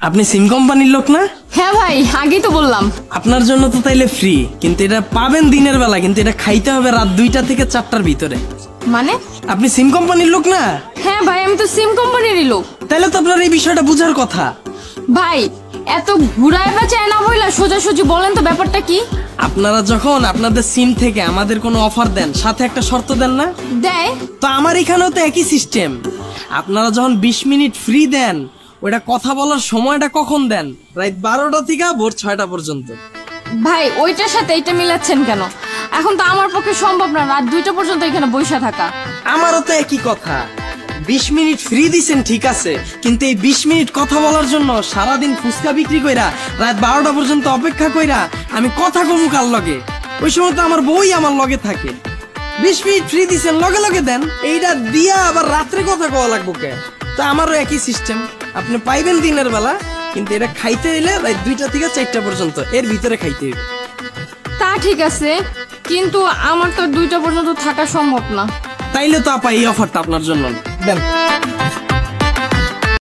আপনি সিম কোম্পানির লোক না? হ্যাঁ ভাই, আগেই তো বললাম। আপনার জন্য তো তাইলে ফ্রি, কিন্তু এটা পাবেন দিনের বেলা, কিন্তু এটা খাইতে হবে রাত 2টা থেকে 4টার ভিতরে। মানে? আপনি সিম কোম্পানির লোক না? হ্যাঁ ভাই, আমি তো সিম কোম্পানিরই লোক। তাইলে তো আপনার এই বিষয়টা বুঝার কথা। ভাই এত ঘুরায় বা চায় না বইলা সোজাসুজি বলেন তো ব্যাপারটা কি? আপনারা যখন আপনাদের সিম থেকে আমাদের কোনো অফার দেন, সাথে একটা শর্ত দেন না? দেয় তো আমার এখানেও তো একই সিস্টেম। আপনারা যখন 20 মিনিট ফ্রি দেন, ওটা কথা বলার সময়টা কখন দেন? রাত 12টা থেকে ভোর 6টা পর্যন্ত। ভাই ওইটার সাথে এইটা মিলাচ্ছেন কেন? এখন তো আমার পক্ষে সম্ভব না রাত 2টা পর্যন্ত এখানে বসে থাকা। আমারও তো একই কথা। 20 মিনিট ফ্রি দিছেন ঠিক আছে, কিন্তু এই 20 মিনিট কথা বলার জন্য সারাদিন ফুচকা বিক্রি কইরা রাত 12টা পর্যন্ত অপেক্ষা কইরা আমি কথা কমু কার লগে? ওই সময় তো আমার বউই আমার লগে থাকে। 20 মিনিট ফ্রি দিছেন, লগে লগে দেন। এইটা দিয়া আবার রাত্রে কথা কওয়া লাগবো কে? তা আমারও একই সিস্টেম। আপনি পাইবেন দিনের বেলা, কিন্তু এটা খাইতে হইলে রাত 2টা থেকে 4টা পর্যন্ত, এর ভিতরে খাইতে হইবে। তা ঠিক আছে, কিন্তু আমার তো 2টা পর্যন্ত থাকা সম্ভব না। তাইলে তো আপা এই অফারটা আপনার জন্য দেন।